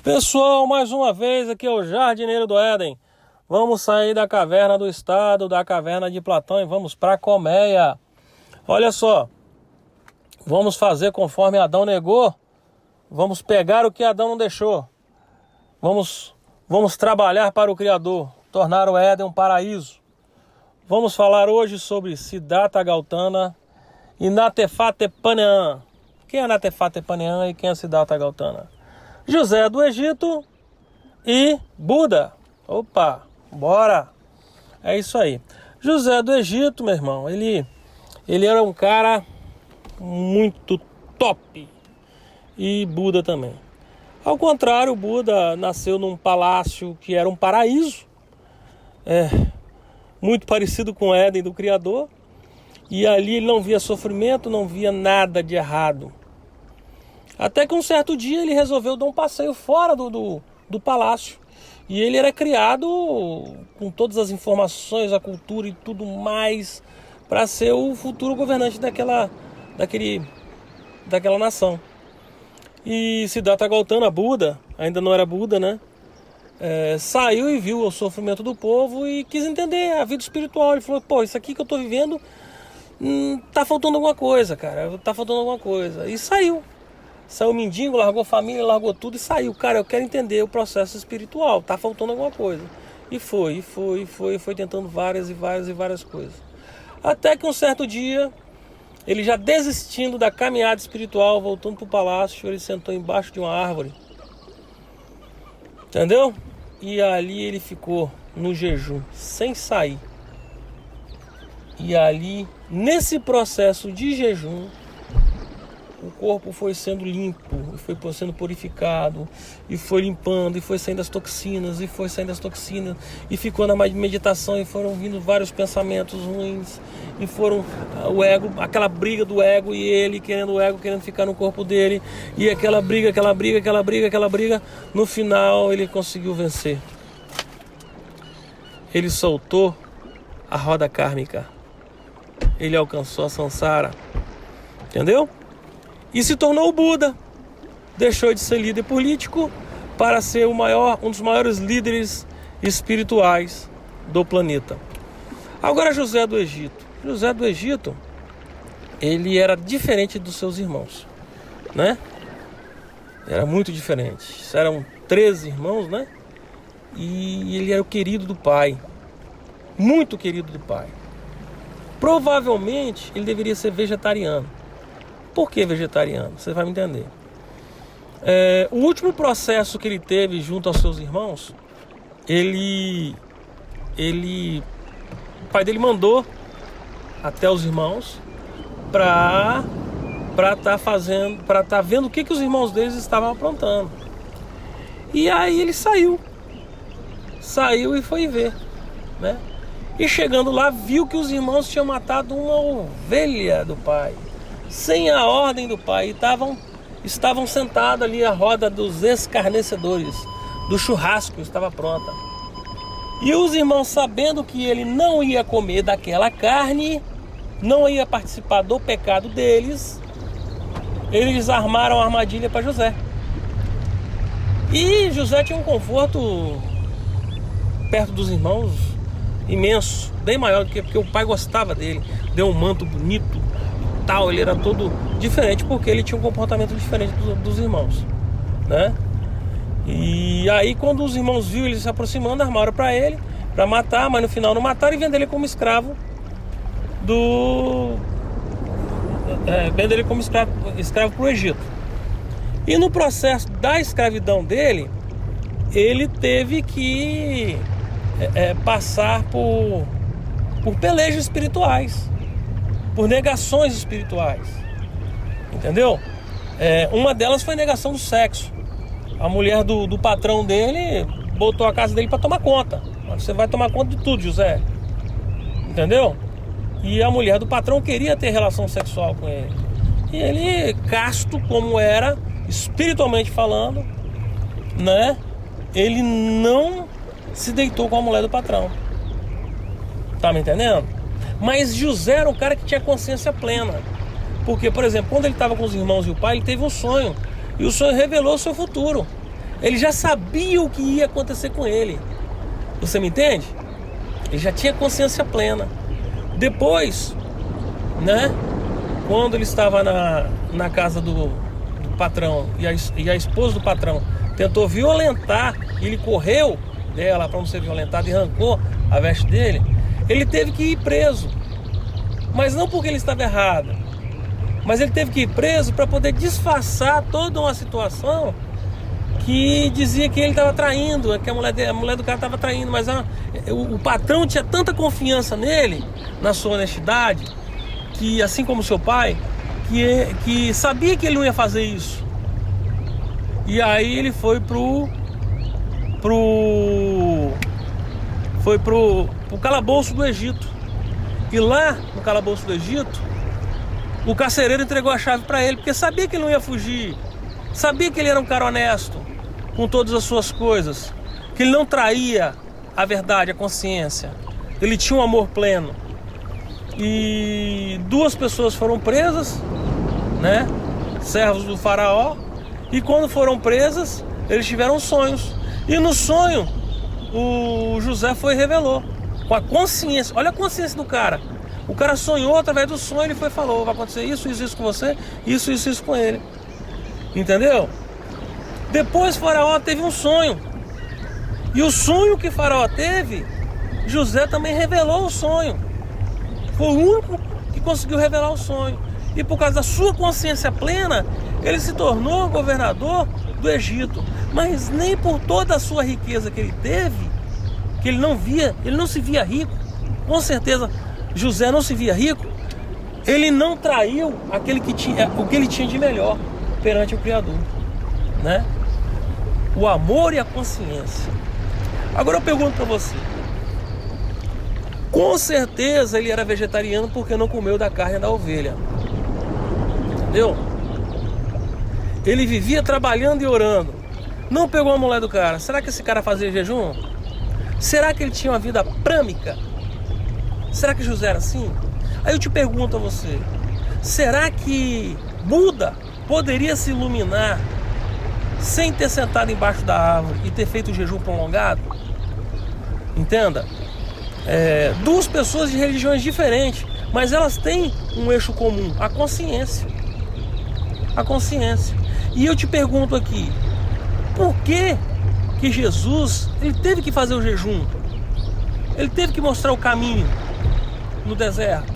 Pessoal, mais uma vez aqui é o Jardineiro do Éden. Vamos sair da caverna do Estado, da caverna de Platão e vamos para a colmeia. Olha só, vamos fazer conforme Adão negou. Vamos pegar o que Adão não deixou. Vamos trabalhar para o Criador, tornar o Éden um paraíso. Vamos falar hoje sobre Siddhartha Gautama e Natefatepanyan. Quem é Natefatepanyan e quem é Siddhartha Gautama? José do Egito e Buda. Opa, bora! É isso aí. José do Egito, meu irmão, ele era um cara muito top. E Buda também. Ao contrário, o Buda nasceu num palácio que era um paraíso. Muito parecido com o Éden do Criador. E ali ele não via sofrimento, não via nada de errado. Até que um certo dia ele resolveu dar um passeio fora do palácio. E ele era criado com todas as informações, a cultura e tudo mais, para ser o futuro governante daquela nação. E Siddhartha Gautama, Buda, ainda não era Buda, né? Saiu e viu o sofrimento do povo e quis entender a vida espiritual. Ele falou, pô, isso aqui que eu tô vivendo, tá faltando alguma coisa, cara, tá faltando alguma coisa. E saiu mendigo, largou família, largou tudo e saiu. Cara, eu quero entender o processo espiritual, tá faltando alguma coisa. E foi tentando várias coisas. Até que um certo dia, ele já desistindo da caminhada espiritual, voltando pro palácio, ele sentou embaixo de uma árvore. Entendeu? E ali ele ficou no jejum, sem sair. E ali, nesse processo de jejum, o corpo foi sendo limpo, foi sendo purificado, e foi limpando, e foi saindo as toxinas, e ficou na meditação, e foram vindo vários pensamentos ruins, e foram o ego, aquela briga do ego, e ele querendo ficar no corpo dele, e aquela briga, no final ele conseguiu vencer. Ele soltou a roda kármica, ele alcançou a samsara, entendeu? E se tornou o Buda. Deixou de ser líder político para ser um dos maiores líderes espirituais do planeta. Agora José do Egito. José do Egito, ele era diferente dos seus irmãos, né? Era muito diferente. Eram 13 irmãos, né? E ele era o querido do pai. Muito querido do pai. Provavelmente ele deveria ser vegetariano. Por que vegetariano? Você vai me entender. O último processo que ele teve junto aos seus irmãos, o pai dele mandou até os irmãos para estar vendo o que os irmãos deles estavam aprontando. E aí ele saiu e foi ver, né? E chegando lá, viu que os irmãos tinham matado uma ovelha do pai, sem a ordem do pai, e estavam sentados ali à roda dos escarnecedores, do churrasco estava pronta. E os irmãos, sabendo que ele não ia comer daquela carne, não ia participar do pecado deles, eles armaram a armadilha para José. E José tinha um conforto perto dos irmãos imenso, bem maior do que porque o pai gostava dele, deu um manto bonito, ele era todo diferente porque ele tinha um comportamento diferente dos irmãos, né? E aí quando os irmãos viram ele se aproximando, armaram para ele, para matar, mas no final não mataram e venderam ele como escravo escravo pro Egito. E no processo da escravidão dele, ele teve que passar por pelejas espirituais, por negações espirituais, entendeu? Uma delas foi a negação do sexo. A mulher do patrão dele botou a casa dele para tomar conta. Você vai tomar conta de tudo, José, entendeu? E a mulher do patrão queria ter relação sexual com ele. E ele, casto como era, espiritualmente falando, né? Ele não se deitou com a mulher do patrão. Tá me entendendo? Mas José era um cara que tinha consciência plena. Porque, por exemplo, quando ele estava com os irmãos e o pai, ele teve um sonho. E o sonho revelou o seu futuro. Ele já sabia o que ia acontecer com ele. Você me entende? Ele já tinha consciência plena. Depois, né? Quando ele estava na casa do patrão e a esposa do patrão tentou violentar, ele correu dela para não ser violentado e arrancou a veste dele, ele teve que ir preso. Mas não porque ele estava errado, mas ele teve que ir preso para poder disfarçar toda uma situação que dizia que ele estava traindo, que a mulher do cara estava traindo. Mas o patrão tinha tanta confiança nele, na sua honestidade, que assim como seu pai, que sabia que ele não ia fazer isso. E aí ele foi pro calabouço do Egito. E lá no calabouço do Egito, o carcereiro entregou a chave para ele, porque sabia que ele não ia fugir, sabia que ele era um cara honesto com todas as suas coisas, que ele não traía a verdade, a consciência. Ele tinha um amor pleno. E 2 pessoas foram presas, né? Servos do faraó. E quando foram presas, eles tiveram sonhos. E no sonho, o José foi e revelou. Com a consciência, olha a consciência do cara. O cara sonhou, através do sonho ele foi e falou: vai acontecer isso, isso, isso com você, isso, isso, isso com ele. Entendeu? Depois Faraó teve um sonho. E o sonho que Faraó teve, José também revelou o sonho. Foi o único que conseguiu revelar o sonho. E por causa da sua consciência plena, ele se tornou governador do Egito. Mas nem por toda a sua riqueza que ele teve, que ele não se via rico. Com certeza José não se via rico. Ele não traiu o que ele tinha de melhor perante o Criador, né? O amor e a consciência. Agora eu pergunto para você: com certeza ele era vegetariano porque não comeu da carne da ovelha. Entendeu? Ele vivia trabalhando e orando. Não pegou a mulher do cara. Será que esse cara fazia jejum? Será que ele tinha uma vida prâmica? Será que José era assim? Aí eu te pergunto a você: será que Buda poderia se iluminar sem ter sentado embaixo da árvore e ter feito o jejum prolongado? Entenda? 2 pessoas de religiões diferentes, mas elas têm um eixo comum: a consciência. A consciência. E eu te pergunto aqui: por que Jesus ele teve que fazer o jejum? Ele teve que mostrar o caminho no deserto.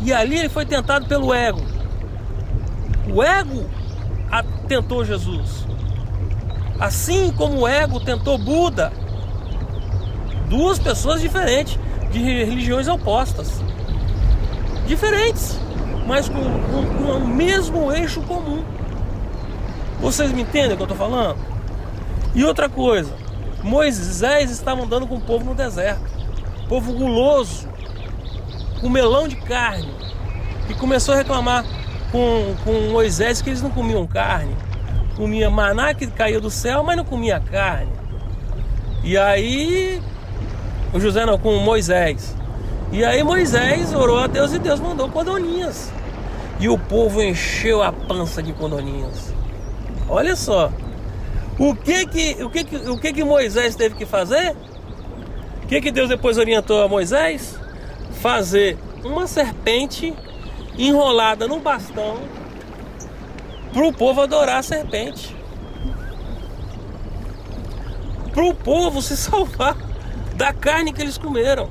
E ali ele foi tentado pelo ego. O ego tentou Jesus, assim como o ego tentou Buda. 2 pessoas diferentes, de religiões opostas, diferentes, mas com o mesmo eixo comum. Vocês me entendem o que eu estou falando? E outra coisa: Moisés estava andando com o povo no deserto, povo guloso, com melão de carne, e começou a reclamar com Moisés que eles não comiam carne. Comia maná que caía do céu, mas não comia carne. E aí o José não, com Moisés. E aí Moisés orou a Deus e Deus mandou condoninhas. E o povo encheu a pança de condoninhas. Olha só. O que Moisés teve que fazer? O que Deus depois orientou a Moisés? Fazer uma serpente enrolada no bastão para o povo adorar a serpente, para o povo se salvar da carne que eles comeram.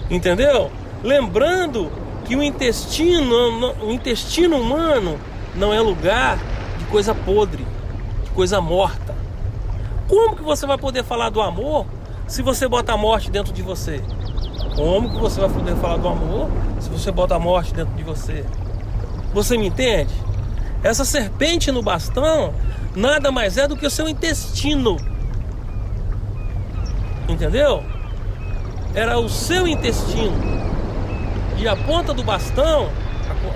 Entendeu? Lembrando que o intestino humano não é lugar de coisa podre, de coisa morta. Como que você vai poder falar do amor se você bota a morte dentro de você? Como que você vai poder falar do amor se você bota a morte dentro de você? Você me entende? Essa serpente no bastão nada mais é do que o seu intestino. Entendeu? Era o seu intestino. E a ponta do bastão,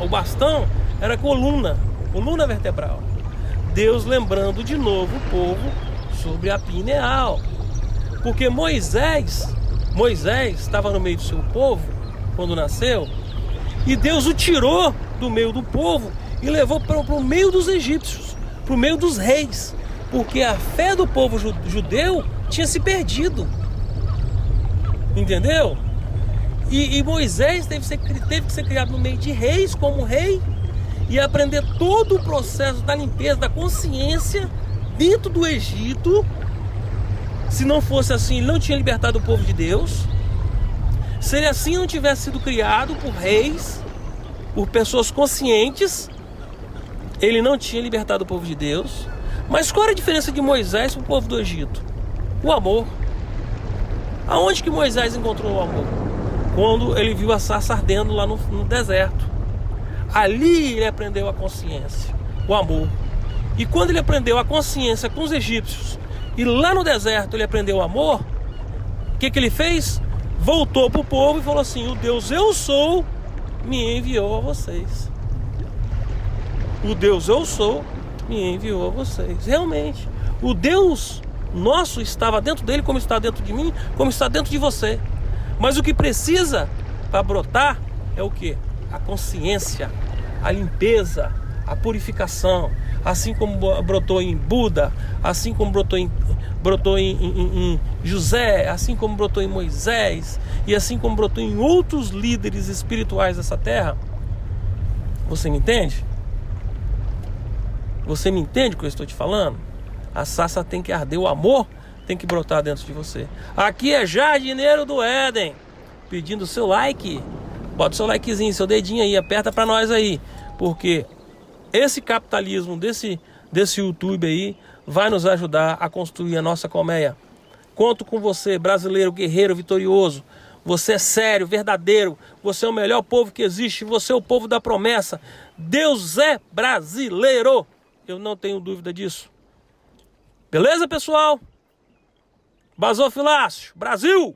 o bastão era a coluna vertebral. Deus lembrando de novo o povo sobre a pineal. Porque Moisés estava no meio do seu povo quando nasceu, e Deus o tirou do meio do povo e levou para o meio dos egípcios, para o meio dos reis. Porque a fé do povo judeu tinha se perdido. Entendeu? E Moisés teve que ser criado no meio de reis, como rei, e aprender todo o processo da limpeza da consciência dentro do Egito. Se não fosse assim, ele não tinha libertado o povo de Deus. Se ele assim não tivesse sido criado por reis, por pessoas conscientes, ele não tinha libertado o povo de Deus. Mas qual era a diferença de Moisés para o povo do Egito? O amor. Aonde que Moisés encontrou o amor? Quando ele viu a sarça ardendo lá no deserto. Ali ele aprendeu a consciência, o amor. E quando ele aprendeu a consciência com os egípcios, e lá no deserto ele aprendeu o amor, o que ele fez? Voltou para o povo e falou assim: o Deus eu sou me enviou a vocês. O Deus eu sou me enviou a vocês. Realmente, o Deus nosso estava dentro dele, como está dentro de mim, como está dentro de você. Mas o que precisa para brotar é o quê? A consciência, a limpeza, a purificação. Assim como brotou em Buda, assim como brotou em José, assim como brotou em Moisés, e assim como brotou em outros líderes espirituais dessa terra. Você me entende? Você me entende o que eu estou te falando? A sarça tem que arder, o amor tem que brotar dentro de você. Aqui é Jardineiro do Éden, pedindo seu like. Bota o seu likezinho, seu dedinho aí, aperta pra nós aí, porque esse capitalismo desse YouTube aí vai nos ajudar a construir a nossa colmeia. Conto com você, brasileiro, guerreiro, vitorioso. Você é sério, verdadeiro. Você é o melhor povo que existe. Você é o povo da promessa. Deus é brasileiro. Eu não tenho dúvida disso. Beleza, pessoal? Basofilácio, Brasil!